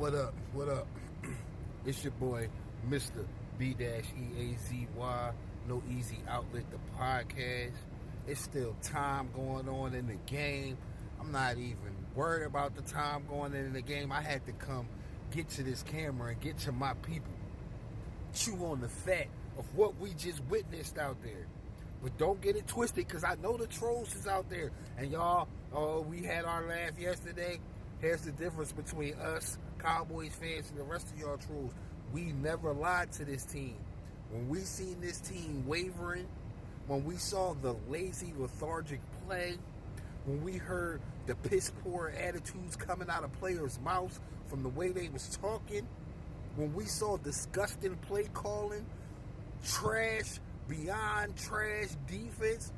What up? What up? It's your boy, Mr. B-EAZY. No Easy Outlet, the podcast. It's still time going on in the game. I'm not even worried about the time going in the game. I had to come get to this camera and get to my people. Chew on the fat of what we just witnessed out there. But don't get it twisted, because I know the trolls is out there. And y'all, we had our laugh yesterday. Here's the difference between us, Cowboys fans, and the rest of y'all trolls. We never lied to this team. When we seen this team wavering, when we saw the lazy, lethargic play, when we heard the piss-poor attitudes coming out of players' mouths from the way they was talking, when we saw disgusting play calling, trash, beyond trash defense,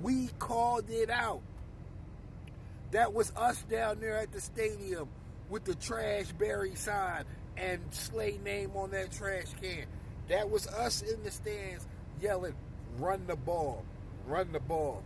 we called it out. That was us down there at the stadium with the trash Barry sign and Slay name on that trash can. That was us in the stands yelling, run the ball, run the ball.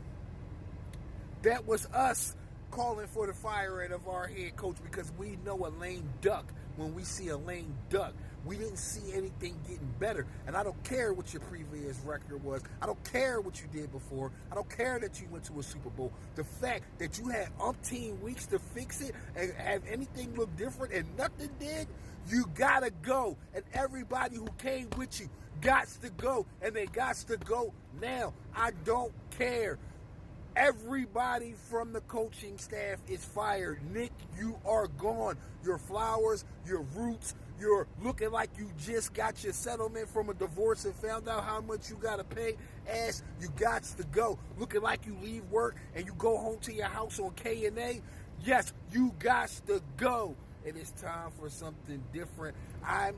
That was us calling for the firing of our head coach, because we know a lame duck when we see a lame duck. We didn't see anything getting better. And I don't care what your previous record was. I don't care what you did before. I don't care that you went to a Super Bowl. The fact that you had umpteen weeks to fix it and have anything look different and nothing did, you gotta go. And everybody who came with you gots to go. And they gots to go now. I don't care. Everybody from the coaching staff is fired. Nick, you are gone. Your flowers, your roots, you're looking like you just got your settlement from a divorce and found out how much you got to pay. Ass, you gots to go. Looking like you leave work and you go home to your house on K&A. Yes, you gots to go. It is time for something different. I've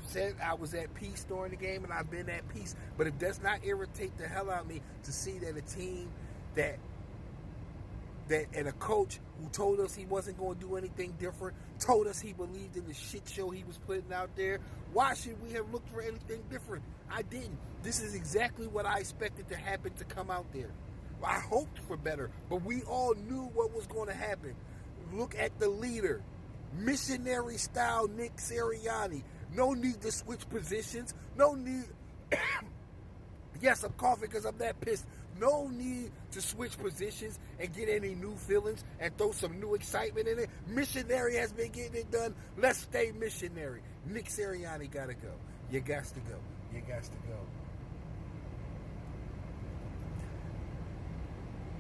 said I was at peace during the game, and I've been at peace, but it does not irritate the hell out of me to see that a team that and a coach who told us he wasn't going to do anything different, told us he believed in the shit show he was putting out there. Why should we have looked for anything different? I didn't. This is exactly what I expected to happen to come out there. I hoped for better, but we all knew what was going to happen. Look at the leader. Missionary style Nick Sirianni. No need to switch positions. No need. Yes, I'm coughing because I'm that pissed. No need to switch positions and get any new feelings and throw some new excitement in it. Missionary has been getting it done. Let's stay missionary. Nick Sirianni got to go. You got to go. You got to go.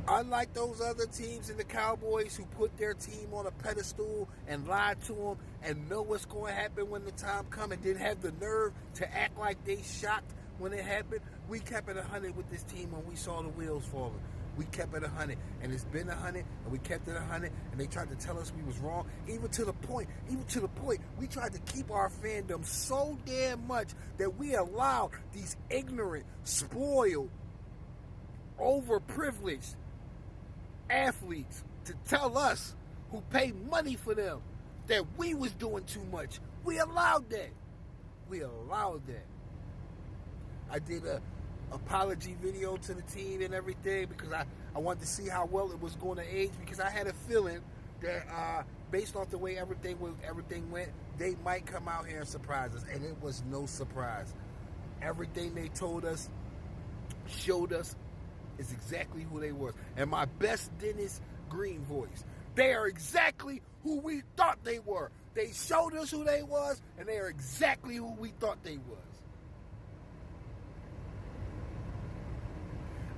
Unlike those other teams in the Cowboys who put their team on a pedestal and lied to them and know what's going to happen when the time comes and didn't have the nerve to act like they shocked when it happened, we kept it 100 with this team when we saw the wheels falling. We kept it 100, and it's been 100, and we kept it 100, and they tried to tell us we was wrong, even to the point, we tried to keep our fandom so damn much that we allowed these ignorant, spoiled, overprivileged athletes to tell us, who pay money for them, that we was doing too much. We allowed that. I did a apology video to the team and everything because I wanted to see how well it was going to age, because I had a feeling that based off the way everything went, they might come out here and surprise us, and it was no surprise. Everything they told us, showed us, is exactly who they were. And my best Dennis Green voice, they are exactly who we thought they were. They showed us who they was, and they are exactly who we thought they was.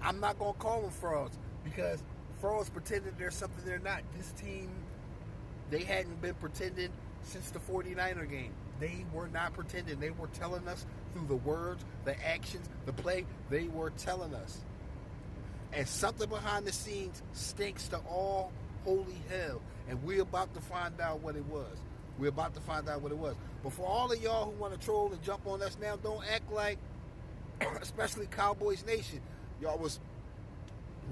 I'm not going to call them frauds, because frauds pretending they're something they're not. This team, they hadn't been pretending since the 49er game. They were not pretending. They were telling us through the words, the actions, the play. They were telling us. And something behind the scenes stinks to all holy hell. And we're about to find out what it was. But for all of y'all who want to troll and jump on us now, don't act like, especially Cowboys Nation, y'all was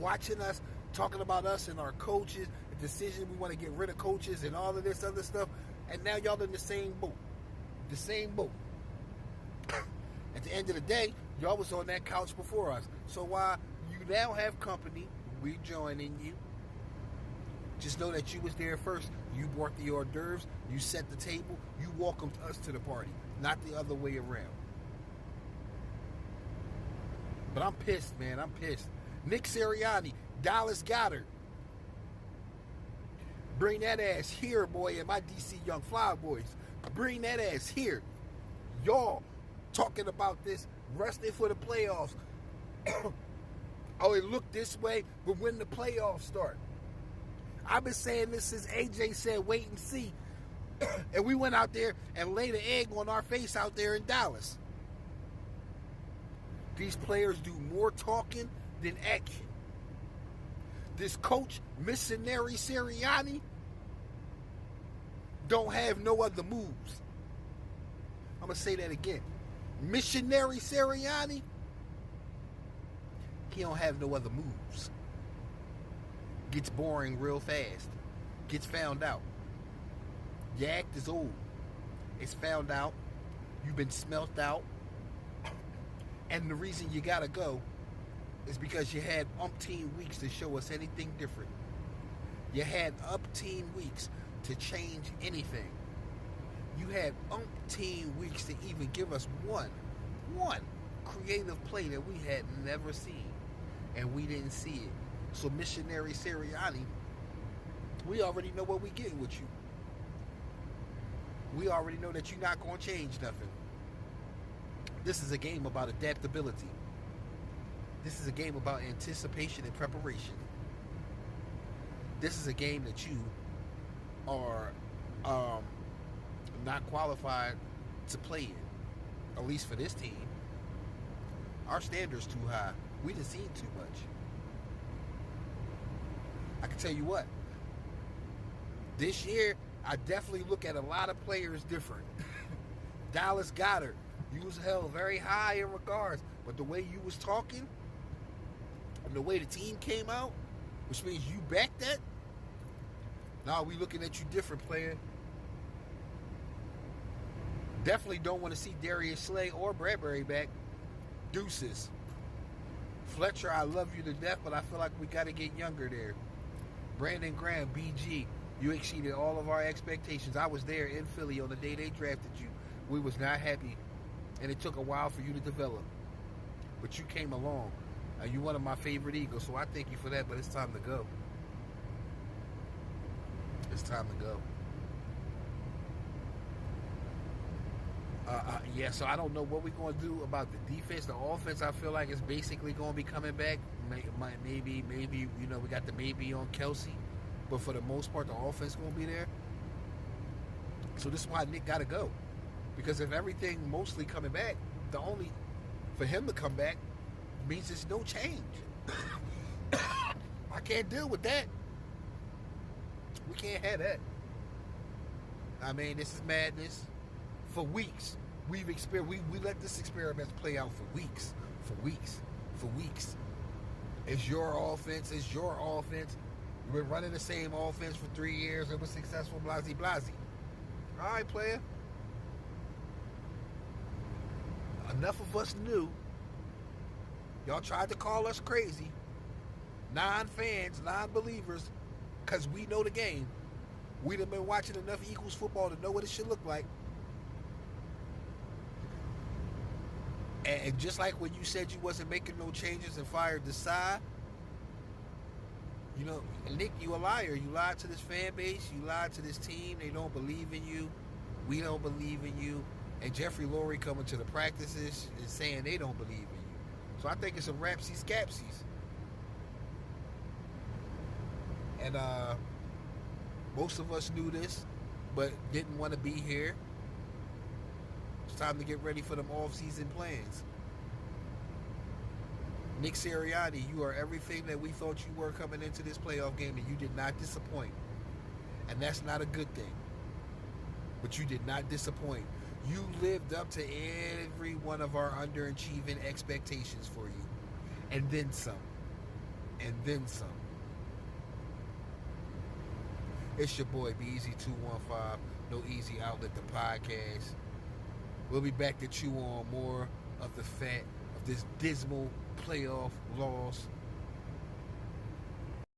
watching us, talking about us and our coaches, the decision we want to get rid of coaches and all of this other stuff, and now y'all in the same boat. At the end of the day, y'all was on that couch before us. So while you now have company, we joining you Just know that you was there first. You brought the hors d'oeuvres. You set the table. You welcomed us to the party, not the other way around. But I'm pissed, man. I'm pissed. Nick Sirianni, Dallas Goedert. Bring that ass here, boy, and my DC Young Fly boys. Bring that ass here. Y'all talking about this, resting for the playoffs. Oh, it looked this way, but when the playoffs start. I've been saying this since AJ said wait and see. And we went out there and laid an egg on our face out there in Dallas. These players do more talking than action. This coach, Missionary Sirianni, don't have no other moves. I'm going to say that again. Missionary Sirianni, he don't have no other moves. Gets boring real fast. Gets found out. Your act is old. It's found out. You've been smelt out. And the reason you gotta go is because you had umpteen weeks to show us anything different. You had umpteen weeks to change anything. You had umpteen weeks to even give us one creative play that we had never seen. And we didn't see it. So Missionary Sirianni, we already know what we getting with you. We already know that you're not going to change nothing. This is a game about adaptability. This is a game about anticipation and preparation. This is a game that you are not qualified to play in, at least for this team. Our standards too high. We done seen too much. I can tell you what, this year I definitely look at a lot of players different. Dallas Goedert, you was held very high in regards, but the way you was talking and the way the team came out, which means you backed that, now we looking at you different, player. Definitely don't want to see Darius Slay or Bradbury back. Deuces. Fletcher, I love you to death, but I feel like we got to get younger there. Brandon Graham, BG, you exceeded all of our expectations. I was there in Philly on the day they drafted you. We was not happy, and it took a while for you to develop. But you came along. You're one of my favorite Eagles, so I thank you for that, but it's time to go. It's time to go. Yeah, so I don't know what we're going to do about the defense. The offense, I feel like, is basically going to be coming back. Maybe, you know, we got the maybe on Kelsey. But for the most part, the offense going to be there. So this is why Nick got to go. Because if everything mostly coming back, for him to come back means there's no change. I can't deal with that. We can't have that. I mean, this is madness. For weeks, we let this experiment play out for weeks. It's your offense. We've been running the same offense for 3 years. It was successful, blasey. All right, player. Enough of us knew. Y'all tried to call us crazy. Non-fans, non-believers, because we know the game. We done been watching enough Eagles football to know what it should look like. And just like when you said you wasn't making no changes and fired Desai, you know, Nick, you a liar. You lied to this fan base. You lied to this team. They don't believe in you. We don't believe in you. And Jeffrey Lurie coming to the practices and saying they don't believe in you. So I think it's some rapsy-scapsies. And most of us knew this, but didn't want to be here. It's time to get ready for them off-season plans. Nick Sirianni, you are everything that we thought you were coming into this playoff game, and you did not disappoint. And that's not a good thing. But you did not disappoint. You lived up to every one of our underachieving expectations for you. And then some. And then some. It's your boy, BeEasy215, No Easy Outlet, the podcast. We'll be back to chew on more of the fat of this dismal playoff loss